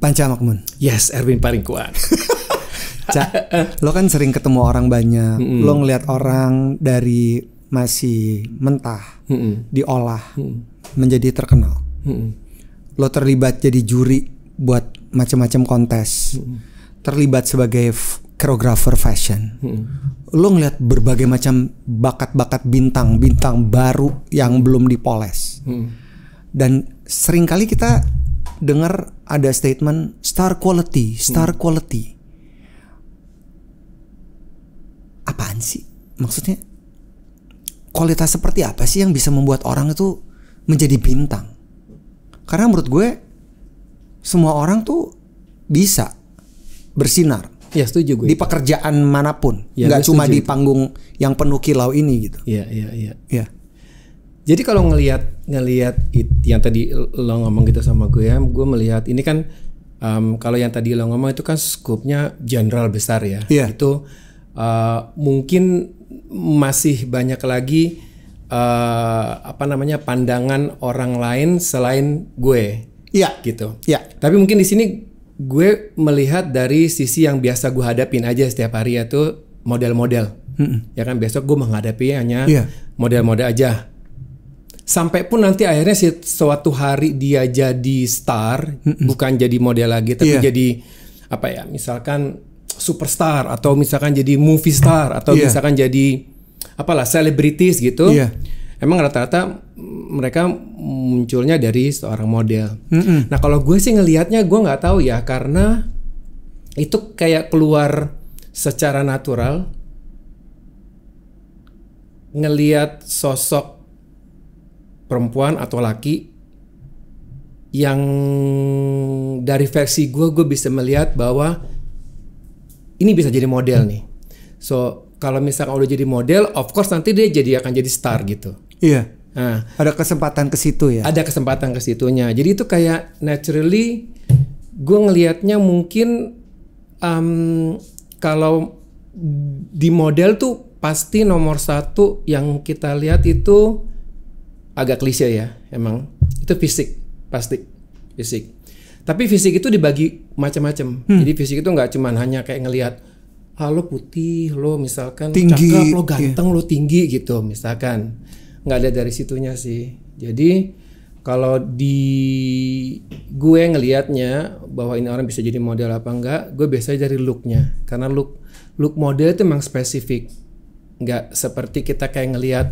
Panca Makmun. Yes, Erwin paling kuat. Lo kan sering ketemu orang banyak. Lo ngeliat orang dari masih mentah diolah menjadi terkenal. Lo terlibat jadi juri buat macam-macam kontes. Terlibat sebagai koreografer fashion. Lo ngeliat berbagai macam bakat-bakat bintang baru yang belum dipoles. Dan seringkali kita dengar ada statement star quality. Apaan sih? Maksudnya kualitas seperti apa sih yang bisa membuat orang itu menjadi bintang? Karena menurut gue semua orang tuh bisa bersinar. Ya, setuju gue. Di pekerjaan manapun, ya, nggak cuma di panggung yang penuh kilau ini gitu. Iya. Jadi kalau ngelihat yang tadi lo ngomong gitu sama gue melihat ini kan kalau yang tadi lo ngomong itu kan skupnya general besar ya. Yeah. Itu mungkin masih banyak lagi pandangan orang lain selain gue. Iya. Gitu. Iya. Tapi mungkin di sini gue melihat dari sisi yang biasa gue hadapin aja setiap hari, yaitu model-model. Ya kan, besok gue menghadapi hanya model-model aja. Sampai pun nanti akhirnya suatu hari dia jadi star, bukan jadi model lagi, tapi jadi misalkan superstar, atau misalkan jadi movie star, atau misalkan jadi selebritis gitu. Emang rata-rata mereka munculnya dari seorang model. Nah kalau gue sih ngelihatnya, gue nggak tahu ya, karena itu kayak keluar secara natural. Ngelihat sosok perempuan atau laki yang dari versi gue bisa melihat bahwa ini bisa jadi model nih. So kalau misalkan udah jadi model, of course nanti dia akan jadi star gitu. Iya. Nah, ada kesempatan ke situ ya. Ada kesempatan ke situnya. Jadi itu kayak naturally gue ngelihatnya mungkin kalau di model tuh pasti nomor satu yang kita lihat itu agak klise ya, emang itu fisik, pasti fisik. Tapi fisik itu dibagi macam-macam. Jadi fisik itu nggak cuma hanya kayak ngelihat lo putih, lo misalkan tinggi, cakep, lo ganteng, lo tinggi gitu misalkan. Nggak ada dari situnya sih. Jadi kalau di gue ngelihatnya bahwa ini orang bisa jadi model apa enggak, gue biasanya dari looknya. Karena look model itu memang spesifik. Nggak seperti kita kayak ngelihat,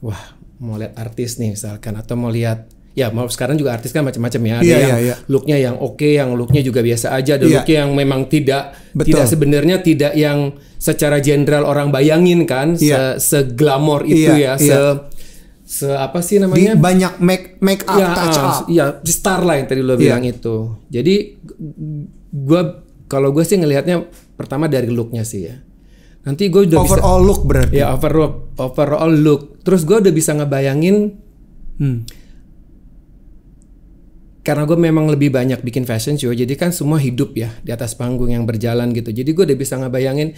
wah mau lihat artis nih misalkan, atau mau lihat, ya mau sekarang juga artis kan macam-macam ya. Ada yang looknya yang oke, yang looknya juga biasa aja, ada looknya yang memang tidak sebenarnya tidak yang secara general orang bayangin kan, seglamor itu apa sih namanya? Di banyak make up, touch up. Iya, star lah yang tadi lo bilang itu. Jadi kalau gue sih ngelihatnya pertama dari looknya sih ya. Nanti gue udah overall look berarti. Ya, overall look. Terus gue udah bisa ngebayangin, karena gue memang lebih banyak bikin fashion show, jadi kan semua hidup ya di atas panggung yang berjalan gitu. Jadi gue udah bisa ngebayangin,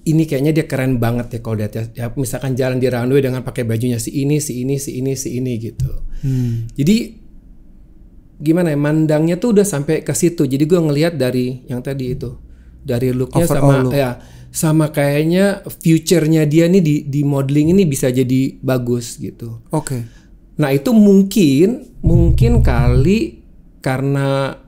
ini kayaknya dia keren banget ya kalau dia misalkan jalan di runway dengan pakai bajunya si ini gitu. Jadi gimana ya, mandangnya tuh udah sampai ke situ. Jadi gue ngelihat dari yang tadi itu, dari looknya sama kayaknya future-nya dia nih di modeling ini bisa jadi bagus gitu. Oke. Nah itu mungkin kali karena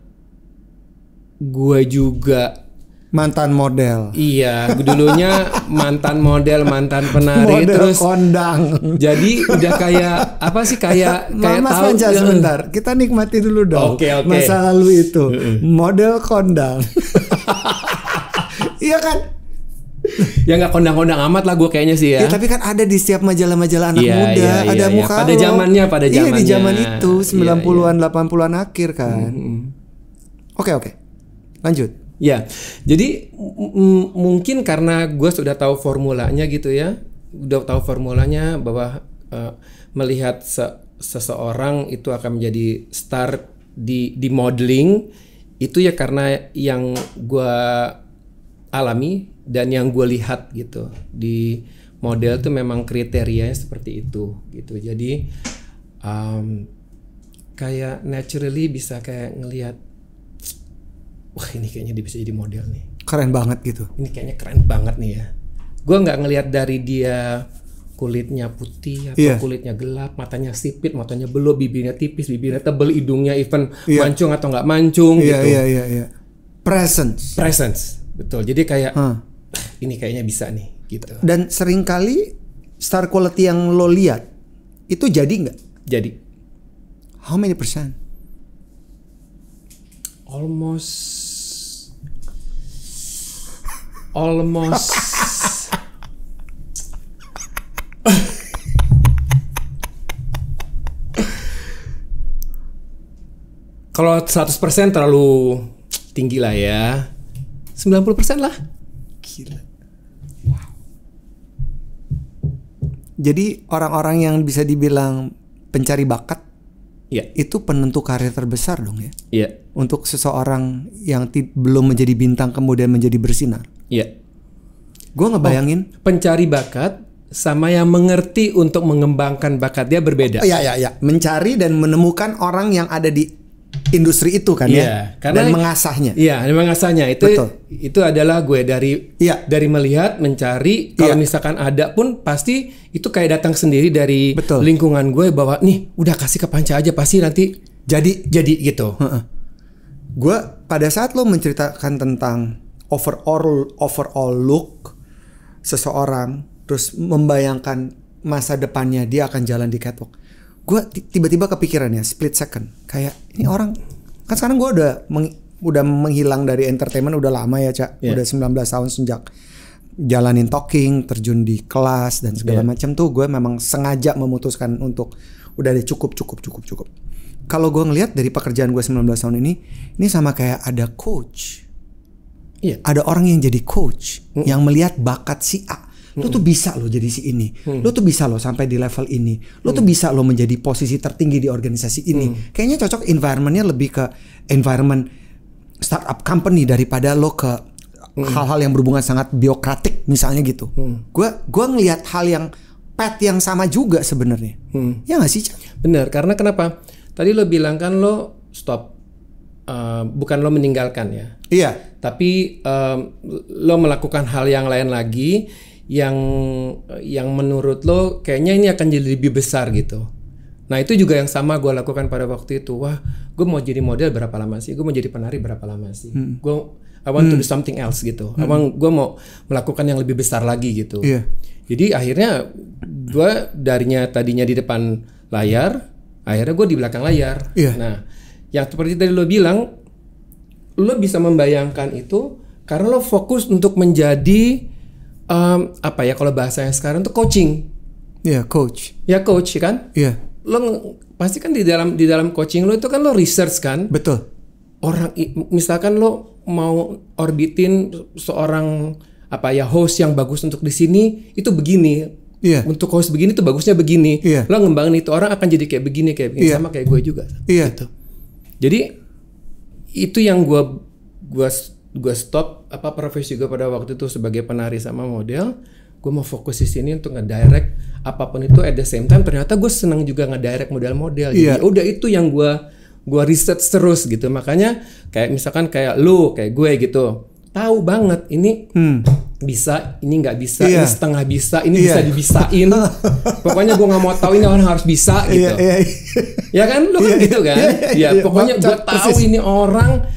gue juga mantan model. Iya, dulunya mantan model, mantan penari, model terus kondang. Jadi udah kayak apa sih, kayak Mas tahu Panca, sebentar. Kita nikmati dulu dong. Oke. Masa lalu itu. Model kondang. Iya kan? Ya nggak kondang-kondang amat lah gue kayaknya sih ya. Ya tapi kan ada di setiap majalah-majalah anak muda, ada muka pada zamannya. Iya di zaman itu 90-an 80-an akhir kan. Oke. Lanjut. Ya. Jadi mungkin karena gue sudah tahu formulanya gitu ya. Udah tahu formulanya bahwa melihat seseorang itu akan menjadi star di modeling itu ya, karena yang gue alami dan yang gue lihat gitu di model tuh memang kriterianya seperti itu gitu. Jadi kayak naturally bisa kayak ngelihat wah ini kayaknya dia bisa jadi model nih. Keren banget gitu. Ini kayaknya keren banget nih ya. Gue nggak ngelihat dari dia kulitnya putih atau kulitnya gelap, matanya sipit, matanya belok, bibirnya tipis, bibirnya tebel, hidungnya even mancung atau nggak mancung gitu. Iya. Presence. Betul. Jadi kayak ini kayaknya bisa nih gitu. Dan seringkali star quality yang lo lihat itu jadi nggak? Jadi. How many percent? Almost. Kalau 100% terlalu tinggi lah ya. 90% lah. Gila. Wow. Jadi orang-orang yang bisa dibilang pencari bakat, itu penentu karir terbesar dong ya. Iya. Untuk seseorang yang belum menjadi bintang kemudian menjadi bersinar. Iya. Gue ngebayangin pencari bakat sama yang mengerti untuk mengembangkan bakat dia berbeda. Iya. Mencari dan menemukan orang yang ada di industri itu kan karena, dan mengasahnya. Iya, mengasahnya itu adalah gue dari melihat, mencari. Kalau misalkan ada pun pasti itu kayak datang sendiri dari lingkungan gue bahwa nih udah kasih ke Panca aja pasti nanti jadi gitu. Gue pada saat lo menceritakan tentang overall look seseorang, terus membayangkan masa depannya dia akan jalan di catwalk, gue tiba-tiba kepikiran ya, split second, kayak ini orang kan sekarang gue udah menghilang dari entertainment udah lama ya Cak, udah 19 tahun sejak jalanin talking, terjun di kelas dan segala macam tuh gue memang sengaja memutuskan untuk udah deh cukup. Kalau gue ngelihat dari pekerjaan gue 19 tahun ini sama kayak ada coach, ada orang yang jadi coach yang melihat bakat si A. Lo tuh bisa lo jadi si ini, lo tuh bisa lo sampai di level ini, lo tuh bisa lo menjadi posisi tertinggi di organisasi ini. Kayaknya cocok environmentnya lebih ke environment startup company daripada lo ke hal-hal yang berhubungan sangat biokratik misalnya gitu. Gue ngelihat hal yang yang sama juga sebenarnya. Ya nggak sih? Bener, karena kenapa? Tadi lo bilang kan lo stop, bukan lo meninggalkan ya. Iya. Tapi lo melakukan hal yang lain lagi. Yang menurut lo kayaknya ini akan jadi lebih besar gitu. Nah itu juga yang sama gue lakukan pada waktu itu. Wah, gue mau jadi model berapa lama sih? Gue mau jadi penari berapa lama sih? I want to do something else gitu. Gue mau melakukan yang lebih besar lagi gitu. Jadi akhirnya gue tadinya di depan layar, akhirnya gue di belakang layar. Nah, yang seperti tadi lo bilang, lo bisa membayangkan itu karena lo fokus untuk menjadi kalau bahasanya sekarang tuh coaching. Coach. Coach kan? Lo pasti kan di dalam coaching lo itu kan lo research kan? Betul. Orang misalkan lo mau orbitin seorang host yang bagus untuk di sini itu begini. Untuk host begini tuh bagusnya begini. Lo ngembangin itu orang akan jadi kayak begini sama kayak gue juga. Gitu. Jadi itu yang gue stop profesi gue pada waktu itu sebagai penari sama model. Gue mau fokus di sini untuk ngedirect apapun itu. At the same time ternyata gue senang juga ngedirect model-model. Jadi udah itu yang gue research terus gitu. Makanya kayak misalkan kayak lu, kayak gue gitu, tahu banget ini bisa, ini nggak bisa, ini setengah bisa, ini bisa dibisain. Pokoknya gue nggak mau tahu ini orang harus bisa gitu. Ya kan, lu kan gitu kan? Pokoknya gue tahu ini orang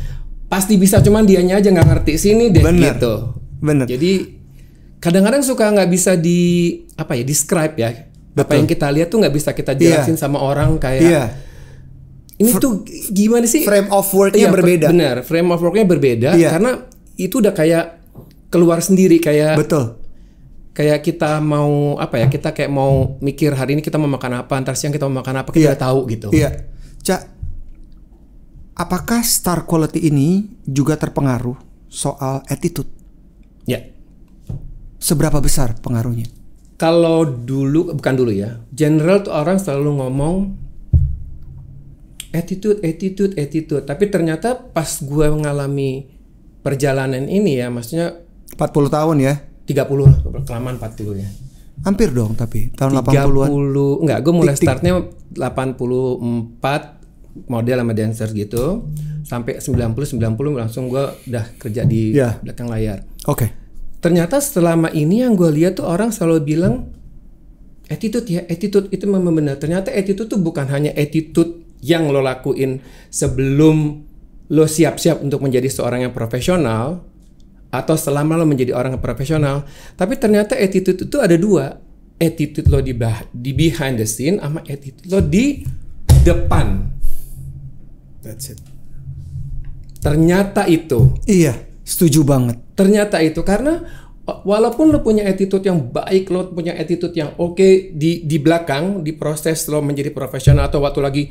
pasti bisa, cuman dianya aja nggak ngerti sini deh. Gitu. Bener. Jadi kadang-kadang suka nggak bisa describe ya. Apa yang kita lihat tuh nggak bisa kita jelasin sama orang kayak. Ini tuh gimana sih? Frame of worknya berbeda. Bener, frame of worknya berbeda karena itu udah kayak keluar sendiri kayak. Betul. Kayak kita mau kita kayak mau mikir hari ini kita mau makan apa, ntar siang kita mau makan apa, kita udah tahu gitu. Cak. Apakah star quality ini juga terpengaruh soal attitude? Seberapa besar pengaruhnya? Kalau bukan dulu ya. General tuh orang selalu ngomong attitude. Tapi ternyata pas gue mengalami perjalanan ini ya, maksudnya 40 tahun ya? 30, kelamaan 40 ya. Hampir dong tapi, tahun 80-an. Enggak, gue mulai startnya 84. Model sama dancer gitu. sampai 90 langsung gue udah kerja di belakang layar. Oke. Ternyata selama ini yang gue lihat tuh orang selalu bilang attitude itu memang benar. Ternyata attitude tuh bukan hanya attitude yang lo lakuin sebelum lo siap-siap untuk menjadi seorang yang profesional atau selama lo menjadi orang yang profesional, tapi ternyata attitude itu ada dua. Attitude lo di behind the scene sama attitude lo di depan. That's it. Ternyata itu. Iya, setuju banget. Ternyata itu karena walaupun lo punya attitude yang baik, lo punya attitude yang oke di belakang, di proses lo menjadi profesional atau waktu lagi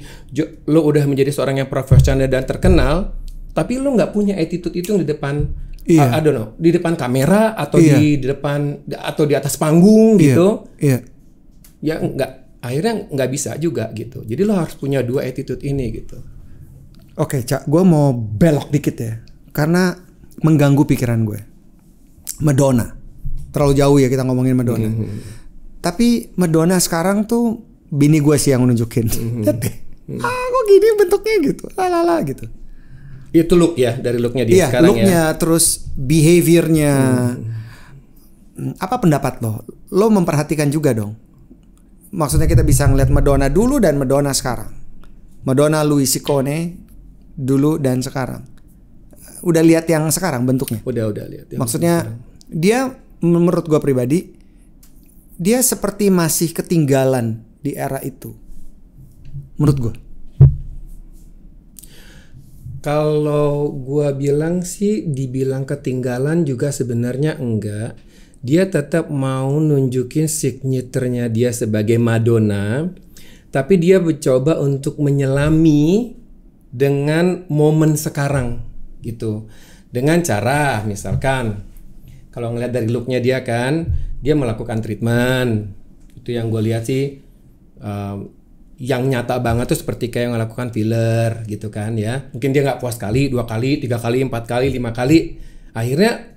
lo udah menjadi seorang yang profesional dan terkenal, tapi lo nggak punya attitude itu di depan, I don't know, di depan kamera atau di depan atau di atas panggung gitu, ya nggak, akhirnya nggak bisa juga gitu. Jadi lo harus punya dua attitude ini gitu. Oke, Cak, gue mau belok dikit ya, karena mengganggu pikiran gue. Madonna, terlalu jauh ya kita ngomongin Madonna. Tapi Madonna sekarang tuh bini gue sih yang nunjukin. Lihat deh, kok gini bentuknya gitu, lalala gitu. Itu look ya, dari looknya dia sekarang looknya, ya. Terus behaviornya. Apa pendapat lo? Lo memperhatikan juga dong. Maksudnya kita bisa ngeliat Madonna dulu dan Madonna sekarang. Madonna Louis Ciccone dulu dan sekarang. Udah lihat yang sekarang bentuknya? Udah lihat. Maksudnya dia, menurut gue pribadi, dia seperti masih ketinggalan di era itu. Menurut gue. Kalau gue bilang sih, dibilang ketinggalan juga sebenarnya enggak. Dia tetap mau nunjukin signaturenya dia sebagai Madonna, tapi dia mencoba untuk menyelami dengan momen sekarang gitu. Dengan cara misalkan kalau ngeliat dari looknya dia kan, dia melakukan treatment. Itu yang gue lihat sih yang nyata banget tuh seperti kayak melakukan filler gitu kan ya. Mungkin dia nggak puas kali, 2 kali, 3 kali, 4 kali, 5 kali. Akhirnya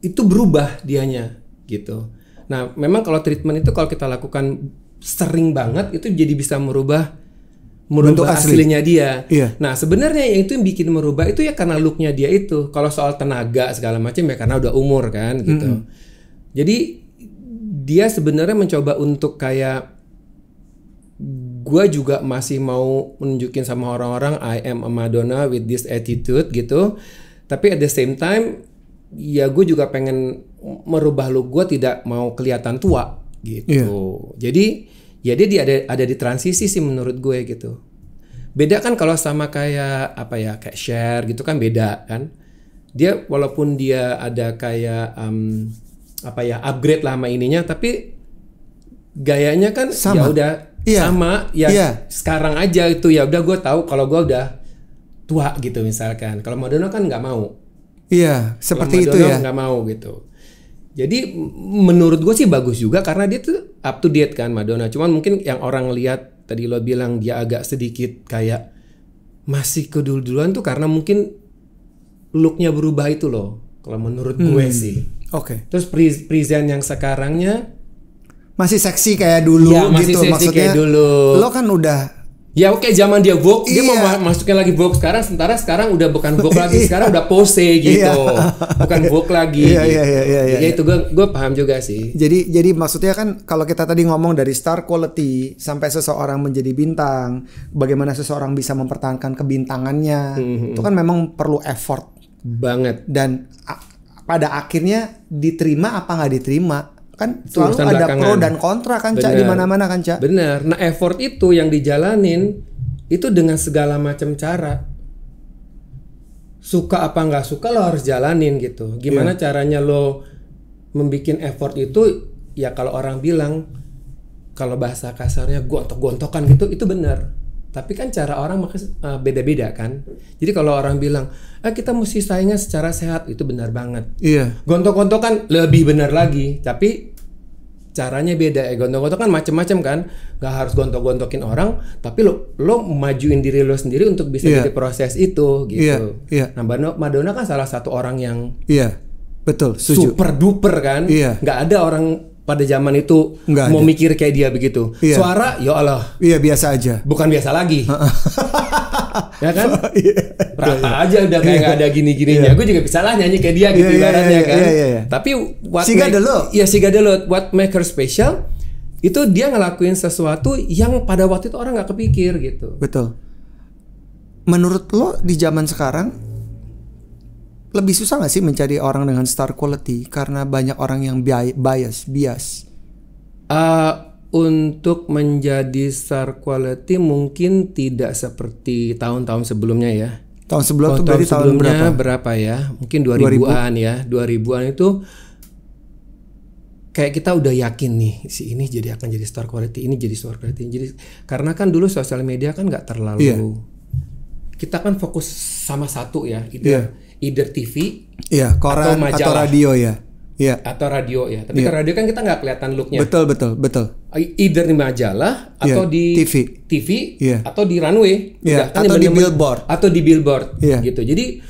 itu berubah dianya gitu. Nah memang kalau treatment itu kalau kita lakukan sering banget itu jadi bisa merubah aslinya dia. Iya. Nah sebenarnya yang itu yang bikin merubah itu ya karena looknya dia itu. Kalau soal tenaga segala macam ya karena udah umur kan gitu. Jadi dia sebenarnya mencoba untuk kayak, gue juga masih mau menunjukin sama orang-orang I am a Madonna with this attitude gitu. Tapi at the same time ya gue juga pengen merubah look gue, tidak mau kelihatan tua gitu. Yeah. Jadi ya dia ada di transisi sih menurut gue gitu. Beda kan kalau sama kayak kayak Cher gitu kan beda kan. Dia walaupun dia ada kayak upgrade lah sama ininya, tapi gayanya kan ya udah sama ya sekarang aja itu ya udah gue tahu kalau gue udah tua gitu misalkan. Kalau Madonna kan nggak mau. Iya, seperti itu ya. Nggak mau gitu. Jadi menurut gue sih bagus juga karena dia tuh up to date kan Madonna. Cuman mungkin yang orang lihat tadi lo bilang dia agak sedikit kayak masih kedulu-duluan tuh karena mungkin looknya berubah itu loh. Kalau menurut gue sih. Oke. Terus present yang sekarangnya masih seksi kayak dulu ya, masih gitu. Seksi maksudnya kayak dulu. Lo kan udah ya oke, zaman dia Vogue, dia mau masukin lagi Vogue sekarang, sementara sekarang udah bukan Vogue lagi, sekarang udah pose gitu, bukan Vogue lagi. Iya. Ya itu gue paham juga sih. Jadi maksudnya kan kalau kita tadi ngomong dari star quality sampai seseorang menjadi bintang, bagaimana seseorang bisa mempertahankan kebintangannya, itu kan memang perlu effort banget. Dan pada akhirnya diterima apa nggak diterima. Kan selalu ada pro dan kontra kan Cak, di mana-mana kan Cak. Bener. Nah effort itu yang dijalanin itu dengan segala macam cara. Suka apa nggak suka lo harus jalanin gitu. Gimana caranya lo membikin effort itu? Ya kalau orang bilang, kalau bahasa kasarnya gontok-gontokan gitu, itu benar. Tapi kan cara orang beda-beda kan. Jadi kalau orang bilang kita mesti saingnya secara sehat, itu benar banget. Iya. Gontok-gontokan lebih benar lagi. Tapi caranya beda. Gontok-gontokan macem-macem kan. Gak harus gontok-gontokin orang, tapi lo majuin diri lo sendiri untuk bisa jadi proses itu gitu. Iya. Nah Madonna kan salah satu orang yang betul, setuju. Super duper kan. Gak ada orang pada zaman itu mau mikir kayak dia begitu. Suara ya Allah. Iya biasa aja. Bukan biasa lagi. Ya kan? Rata aja udah kayak nggak ada gini-gininya. Gue juga bisa lah nyanyi kayak dia gitu ibaratnya kan. Tapi Siga Delot, what make her special itu dia ngelakuin sesuatu yang pada waktu itu orang nggak kepikir gitu. Betul. Menurut lo di zaman sekarang lebih susah nggak sih mencari orang dengan star quality karena banyak orang yang bias? Untuk menjadi star quality mungkin tidak seperti tahun-tahun sebelumnya ya. Tahun sebelum itu berarti tahun berapa ya? Mungkin 2000-an ya. 2000-an itu kayak kita udah yakin nih si ini akan jadi star quality, ini jadi star quality. Jadi karena kan dulu sosial media kan nggak terlalu kita kan fokus sama satu ya, either TV, koran atau majalah, atau radio ya. Atau radio ya. Tapi kan radio kan kita nggak kelihatan looknya. Betul. Either di majalah atau di TV atau di runway, kan atau di billboard. Atau di billboard gitu. Jadi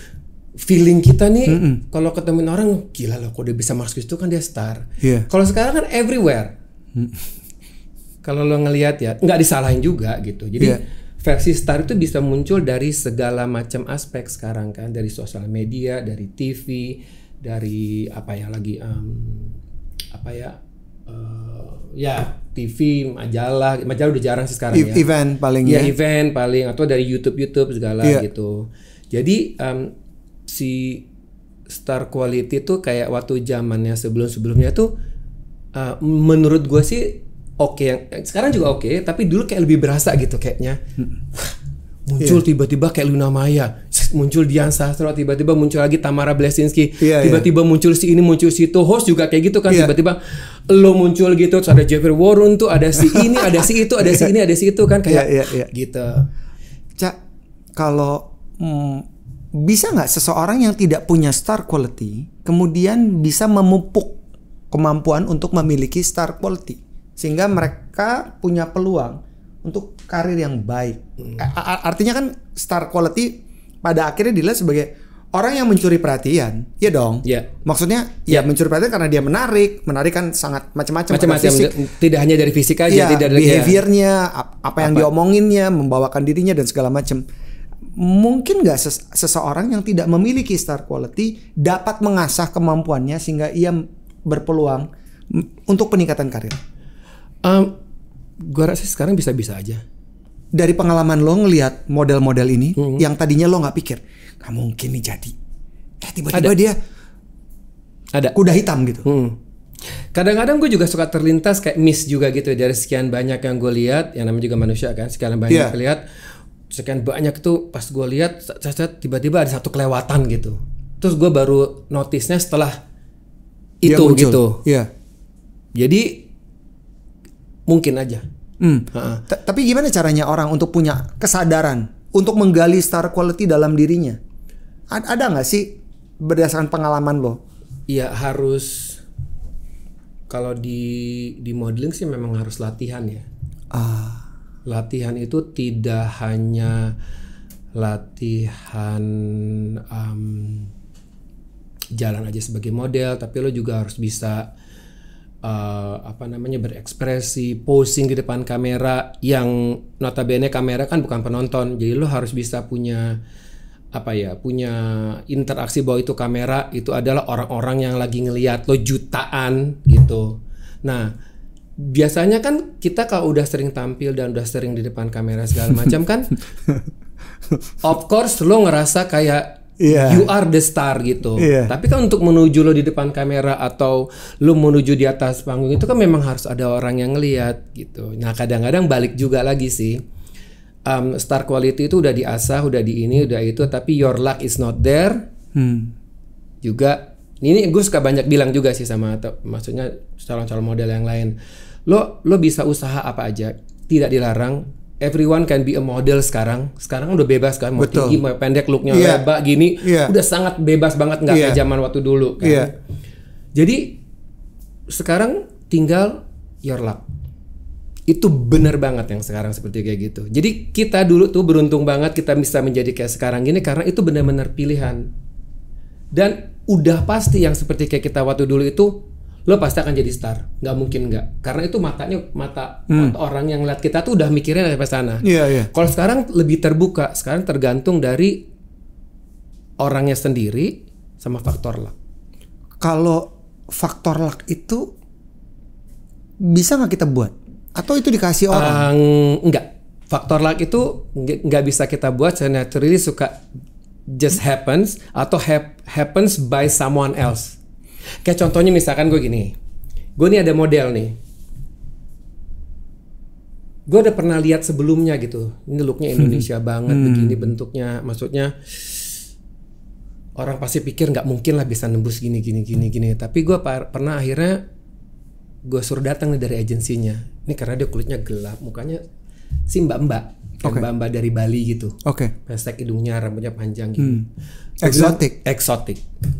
feeling kita nih kalau ketemuin orang gila loh, kok dia bisa masuk itu kan dia star. Kalau sekarang kan everywhere. Kalau lo ngelihat ya nggak disalahin juga gitu. Jadi versi star itu bisa muncul dari segala macam aspek sekarang kan, dari sosial media, dari TV, dari TV, majalah udah jarang sih sekarang ya. Event paling event paling, atau dari YouTube segala gitu. Jadi si star quality tuh kayak waktu zamannya sebelumnya tuh menurut gue sih sekarang juga oke, tapi dulu kayak lebih berasa gitu kayaknya. Muncul tiba-tiba kayak Luna Maya, muncul Dian Sastro, tiba-tiba muncul lagi Tamara Blesinski, tiba-tiba muncul si ini, muncul si itu, host juga kayak gitu kan, tiba-tiba lo muncul gitu, terus ada Jeffrey Warren tuh, ada si ini, ada si itu, ada si ini, ada si itu kan kayak gitu. Cak, kalau bisa nggak seseorang yang tidak punya star quality kemudian bisa memupuk kemampuan untuk memiliki star quality sehingga mereka punya peluang untuk karir yang baik. Artinya kan star quality pada akhirnya dilihat sebagai orang yang mencuri perhatian, ya dong. Maksudnya mencuri perhatian karena dia menarik kan sangat macam-macam. Tidak hanya dari fisik aja, tidak dari behaviornya, apa yang diomonginnya, membawakan dirinya dan segala macam. Mungkin nggak seseorang yang tidak memiliki star quality dapat mengasah kemampuannya sehingga ia berpeluang untuk peningkatan karir? Gue rasa sekarang bisa-bisa aja. Dari pengalaman lo ngelihat model-model ini yang tadinya lo nggak pikir nggak mungkin nih jadi, tiba-tiba dia ada kuda hitam gitu. Kadang-kadang gue juga suka terlintas kayak miss juga gitu dari sekian banyak yang gue lihat, yang namanya juga manusia kan, sekian banyak lihat, sekian banyak tuh pas gue lihat tiba-tiba ada satu kelewatan gitu. Terus gue baru notice-nya setelah itu gitu. Jadi mungkin aja. Tapi gimana caranya orang untuk punya kesadaran untuk menggali star quality dalam dirinya? Ada nggak sih berdasarkan pengalaman lo? Iya harus. Kalau di modeling sih memang harus latihan ya. Latihan itu tidak hanya latihan jalan aja sebagai model, tapi lo juga harus bisa berekspresi, posing di depan kamera yang notabene kamera kan bukan penonton, jadi lo harus bisa punya punya interaksi bahwa itu kamera itu adalah orang-orang yang lagi ngelihat lo jutaan gitu. Nah biasanya kan kita kalau udah sering tampil dan udah sering di depan kamera segala macam kan, of course lo ngerasa kayak you are the star gitu. Tapi kan untuk menuju lo di depan kamera atau lo menuju di atas panggung itu kan memang harus ada orang yang ngelihat gitu. Nah kadang-kadang balik juga lagi sih, star quality itu udah diasah, udah di ini, udah itu, tapi your luck is not there. Juga ini gue suka banyak bilang juga sih sama maksudnya calon-calon model yang lain. Lo bisa usaha apa aja, tidak dilarang. Everyone can be a model sekarang udah bebas kan, mau tinggi mau pendek, looknya lebar gini, udah sangat bebas banget, nggak kayak zaman waktu dulu kan. Jadi sekarang tinggal your luck. Itu bener banget yang sekarang seperti kayak gitu. Jadi kita dulu tuh beruntung banget kita bisa menjadi kayak sekarang gini karena itu benar-benar pilihan. Dan udah pasti yang seperti kayak kita waktu dulu itu lo pasti akan jadi star, nggak mungkin nggak, karena itu mata orang yang lihat kita tuh udah mikirnya sampai sana. Kalau sekarang lebih terbuka, sekarang tergantung dari orangnya sendiri sama faktor luck. Kalau faktor luck itu bisa nggak kita buat, atau itu dikasih orang? Enggak, faktor luck itu nggak bisa kita buat, saya naturally suka just happens atau happens by someone else. Kayak contohnya misalkan gue gini, gue nih ada model nih, gue udah pernah lihat sebelumnya gitu, ini looknya Indonesia banget, begini bentuknya, maksudnya orang pasti pikir nggak mungkin lah bisa nembus gini, tapi gue pernah akhirnya gue suruh datang nih dari agensinya, ini karena dia kulitnya gelap, mukanya si mbak-mbak dari Bali gitu, pesek hidungnya, rambutnya panjang gitu. Eksotik.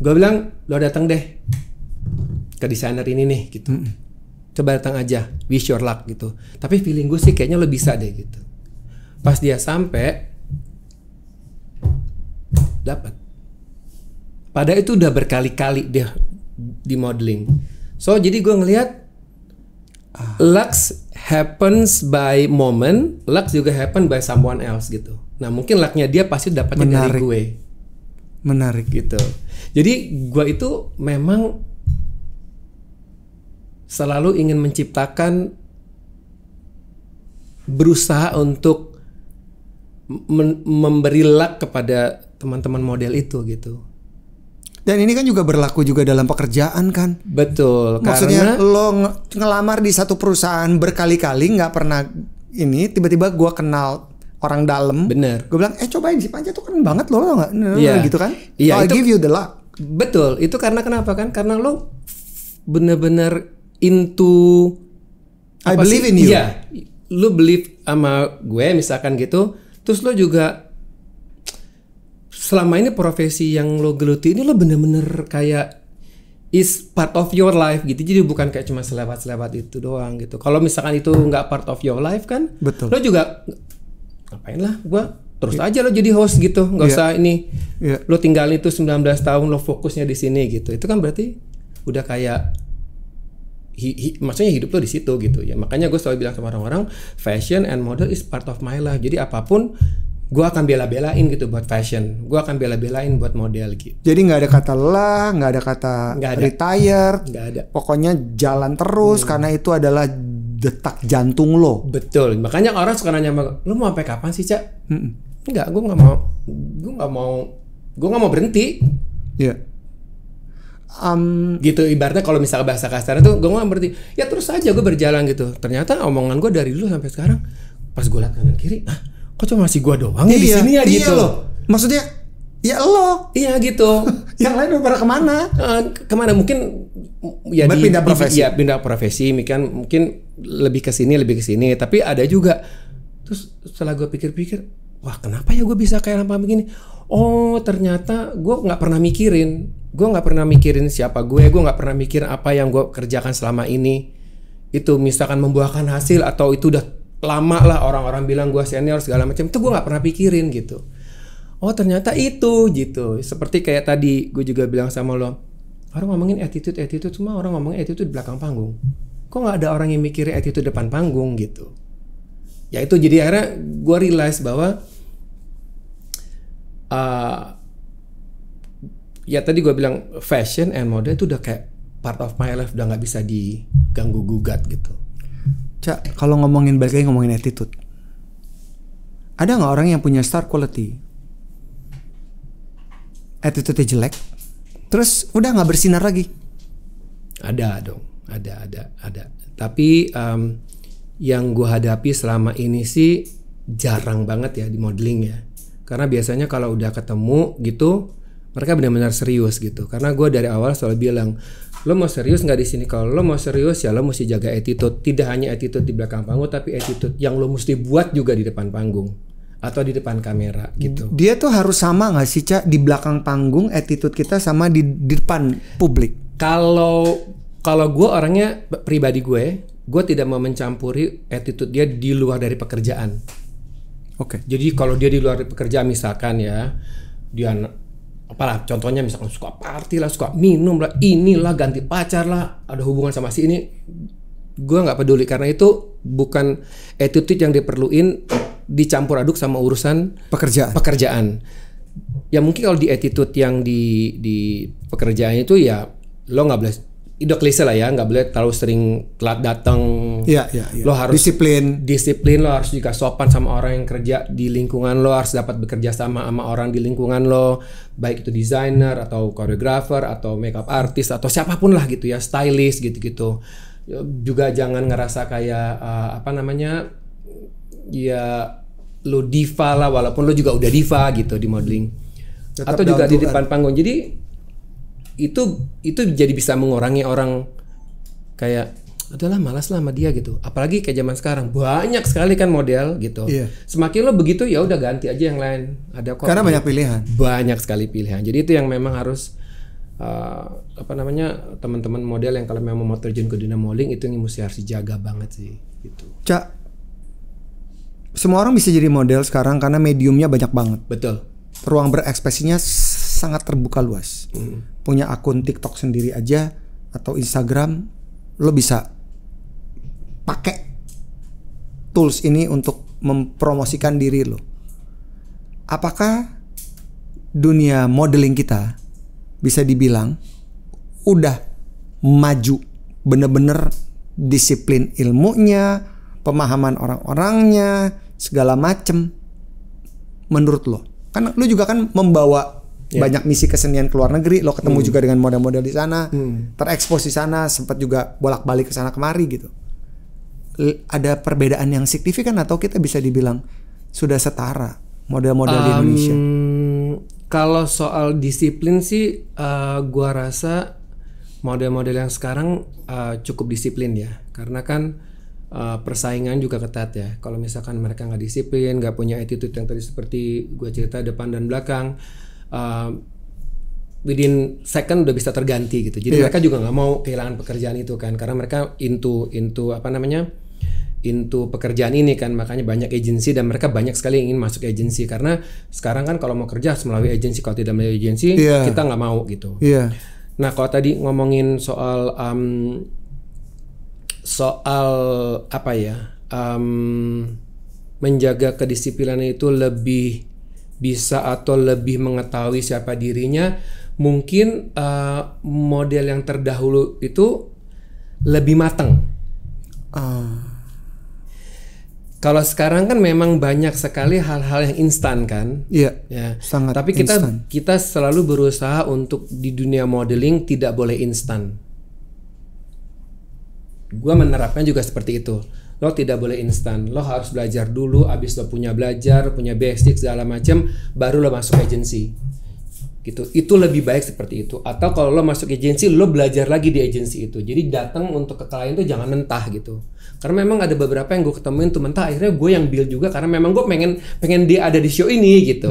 Gue bilang lo datang deh ke desainer ini nih gitu. Coba datang aja, wish your luck gitu. Tapi feeling gue sih kayaknya lo bisa deh gitu. Pas dia sampai dapat. Padahal itu udah berkali-kali dia di modeling. So jadi gue ngelihat luck happens by moment, luck juga happen by someone else gitu. Nah mungkin lucknya dia pasti dapatnya dari gue. Menarik gitu. Jadi gue itu memang selalu ingin menciptakan, berusaha untuk memberi luck kepada teman-teman model itu gitu. Dan ini kan juga berlaku juga dalam pekerjaan kan? Betul. Maksudnya karena lo ngelamar di satu perusahaan berkali-kali nggak pernah ini, tiba-tiba gue kenal orang dalam. Bener. Gue bilang, cobain si Panca tuh keren banget lo nggak? Gitu kan? Iya. So, I give you the luck. Betul. Itu karena kenapa kan? Karena lo bener-bener into. I believe in you. Iya. Lo believe sama gue misalkan gitu. Terus lo juga selama ini profesi yang lo geluti ini lo bener-bener kayak is part of your life gitu. Jadi bukan kayak cuma selewat-selewat itu doang gitu. Kalau misalkan itu nggak part of your life kan, betul. Lo juga ngapain lah, gue terus aja lo jadi host gitu, nggak usah ini. Lo tinggal itu 19 tahun lo fokusnya di sini gitu. Itu kan berarti udah kayak maksudnya hidup lo di situ gitu ya. Makanya gue selalu bilang sama orang-orang, fashion and model is part of my life. Jadi apapun gue akan bela-belain gitu buat fashion, gue akan bela-belain buat model gitu. Jadi nggak ada kata lelah, nggak ada kata retired, nggak ada. Pokoknya jalan terus karena itu adalah detak jantung lo. Betul. Makanya orang suka nanya, lo mau sampai kapan sih, Cak? Enggak, gue nggak mau berhenti. Iya. Gitu ibaratnya kalau misalnya bahasa kasar itu gue nggak berhenti. Ya terus aja gue berjalan gitu. Ternyata omongan gue dari dulu sampai sekarang, pas gue lihat kanan kiri, kok cuma masih gue doang ya di sini ya gitu. Loh. Maksudnya ya lo. Iya gitu. Yang lain udah pada kemana? Kemana mungkin ya pindah profesi. Ya pindah profesi, mungkin lebih ke sini. Tapi ada juga. Terus setelah gue pikir-pikir, wah kenapa ya gue bisa kayak lampa begini? Oh ternyata gue nggak pernah mikirin siapa gue nggak pernah mikirin apa yang gue kerjakan selama ini. Itu misalkan membuahkan hasil atau itu udah lama lah orang-orang bilang gue senior segala macam, itu gue nggak pernah pikirin gitu. Oh ternyata itu gitu. Seperti kayak tadi gue juga bilang sama lo, orang ngomongin attitude semua orang ngomongin attitude di belakang panggung. Kok nggak ada orang yang mikirin attitude depan panggung gitu? Ya itu jadi akhirnya gue realize bahwa ya tadi gue bilang fashion and model itu udah kayak part of my life, udah nggak bisa diganggu gugat gitu. Cak, kalau balik lagi ngomongin attitude, ada nggak orang yang punya star quality, attitude-nya jelek, terus udah nggak bersinar lagi? Ada dong, ada. Tapi yang gue hadapi selama ini sih jarang banget ya di modeling ya. Karena biasanya kalau udah ketemu gitu, mereka benar-benar serius gitu. Karena gue dari awal selalu bilang, lo mau serius nggak di sini? Kalau lo mau serius ya lo mesti jaga attitude. Tidak hanya attitude di belakang panggung, tapi attitude yang lo mesti buat juga di depan panggung atau di depan kamera gitu. Dia tuh harus sama nggak sih, Cak, di belakang panggung attitude kita sama di depan publik? Kalau gue orangnya pribadi gue tidak mau mencampuri attitude dia di luar dari pekerjaan. Oke. Jadi kalau dia di luar dari pekerjaan misalkan ya dia apalah contohnya misalkan suka party lah, suka minum lah, inilah ganti pacar lah, ada hubungan sama si ini, gue nggak peduli karena itu bukan attitude yang diperluin dicampur aduk sama urusan pekerjaan. Ya mungkin kalau di attitude yang di pekerjaan itu ya lo nggak boleh, itu klise lah ya, nggak boleh terlalu sering telat datang. Iya. Lo harus disiplin, lo harus juga sopan sama orang yang kerja di lingkungan lo, harus dapat bekerja sama orang di lingkungan lo, baik itu desainer atau koreografer atau makeup artist atau siapapun lah gitu ya, stylist gitu-gitu. Juga jangan ngerasa kayak ya lo diva lah, walaupun lo juga udah diva gitu di modeling. Tetap atau juga di depan panggung. Jadi itu jadi bisa mengurangi orang kayak adalah malas lah sama dia gitu. Apalagi kayak zaman sekarang banyak sekali kan model gitu. Semakin lo begitu ya udah ganti aja yang lain. Ada kok. Karena banyak pilihan. Banyak sekali pilihan. Jadi itu yang memang harus teman-teman model yang kalau memang mau terjun ke dunia modeling itu yang mesti harus dijaga banget sih gitu. Cak, semua orang bisa jadi model sekarang karena mediumnya banyak banget. Betul. Ruang berekspresinya sangat terbuka luas. Punya akun TikTok sendiri aja atau Instagram, lo bisa pakai tools ini untuk mempromosikan diri lo. Apakah dunia modeling kita bisa dibilang udah maju, bener-bener disiplin ilmunya, pemahaman orang-orangnya, segala macem, menurut lo? Kan lo juga kan membawa banyak misi kesenian ke luar negeri, lo ketemu juga dengan model-model di sana, terekspos di sana, sempat juga bolak-balik ke sana kemari gitu. Ada perbedaan yang signifikan atau kita bisa dibilang sudah setara model-model di Indonesia? Kalau soal disiplin sih, gua rasa model-model yang sekarang cukup disiplin ya, karena kan persaingan juga ketat ya. Kalau misalkan mereka nggak disiplin, nggak punya attitude yang tadi seperti gue cerita depan dan belakang, within second udah bisa terganti gitu. Jadi mereka juga nggak mau kehilangan pekerjaan itu kan, karena mereka into pekerjaan ini kan. Makanya banyak agensi dan mereka banyak sekali ingin masuk agensi, karena sekarang kan kalau mau kerja harus melalui agensi. Kalau tidak melalui agensi kita nggak mau gitu. Nah kalau tadi ngomongin soal menjaga kedisiplinan itu lebih bisa atau lebih mengetahui siapa dirinya, mungkin model yang terdahulu itu lebih matang. Kalau sekarang kan memang banyak sekali hal-hal yang instan kan. Ya, sangat. Tapi kita selalu berusaha untuk di dunia modeling tidak boleh instan. Gue menerapkan juga seperti itu. Lo tidak boleh instan. Lo harus belajar dulu. Abis lo punya basic segala macam, baru lo masuk agensi. Gitu. Itu lebih baik seperti itu. Atau kalau lo masuk agensi, lo belajar lagi di agensi itu. Jadi datang untuk ke klien itu jangan mentah gitu. Karena memang ada beberapa yang gue ketemuin tuh mentah. Akhirnya gue yang build juga karena memang gue pengen dia ada di show ini gitu.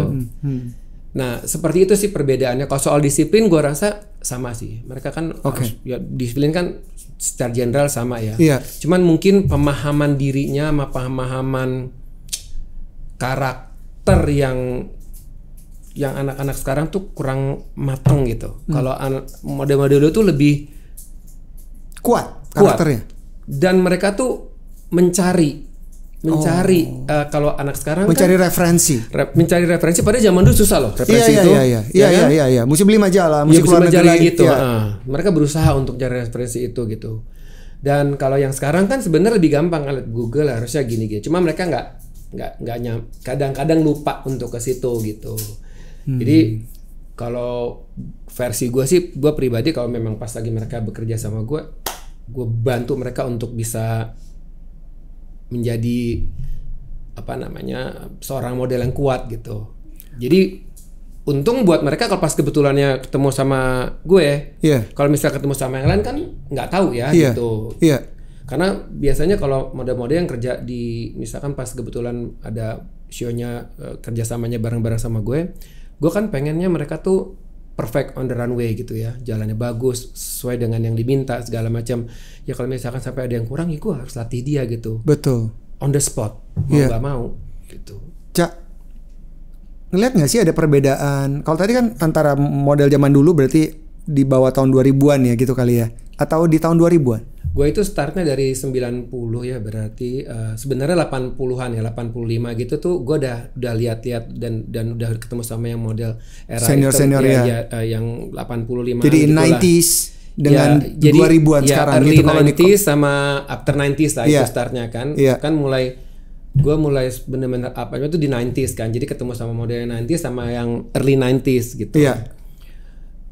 Nah seperti itu sih perbedaannya. Kalau soal disiplin gue rasa sama sih. Mereka kan harus, ya disiplin kan secara general sama ya. Cuman mungkin pemahaman dirinya sama pemahaman karakter yang anak-anak sekarang tuh kurang mateng gitu. Kalau model-model itu lebih kuat karakternya. Dan mereka tuh mencari kalau anak sekarang mencari kan, mencari referensi. Pada zaman dulu susah loh referensi itu. Iya. Mesti beli majalah, mesti keluar negeri gitu. Mereka berusaha untuk cari referensi itu gitu. Dan kalau yang sekarang kan sebenarnya lebih gampang, lihat Google harusnya gini. Cuma mereka nggak kadang-kadang lupa untuk ke situ gitu. Jadi kalau versi gue sih, gue pribadi kalau memang pas lagi mereka bekerja sama gue bantu mereka untuk bisa menjadi seorang model yang kuat gitu. Jadi untung buat mereka kalau pas kebetulannya ketemu sama gue, kalau misalnya ketemu sama yang lain kan nggak tahu ya gitu. Karena biasanya kalau model-model yang kerja di misalkan pas kebetulan ada show-nya kerjasamanya bareng-bareng sama gue kan pengennya mereka tuh perfect on the runway gitu ya, jalannya bagus sesuai dengan yang diminta segala macam. Ya kalau misalkan sampai ada yang kurang, ya gue harus latih dia gitu. Betul. On the spot, mau nggak mau gitu. Cak, ngeliat nggak sih ada perbedaan? Kalau tadi kan antara model zaman dulu berarti di bawah tahun 2000-an ya gitu kali ya, atau di tahun 2000-an? Gue itu startnya dari 90 ya, berarti sebenarnya 80-an ya, 85 gitu tuh gue udah lihat-lihat dan udah ketemu sama yang model era senior ya, yang 85. Jadi gitu 90s dengan ya, 2000-an ya, sekarang early gitu 90s sama after 90s lah itu startnya kan. Kan gue mulai bener-bener apa itu di 90s kan. Jadi ketemu sama model 90s sama yang early 90s gitu.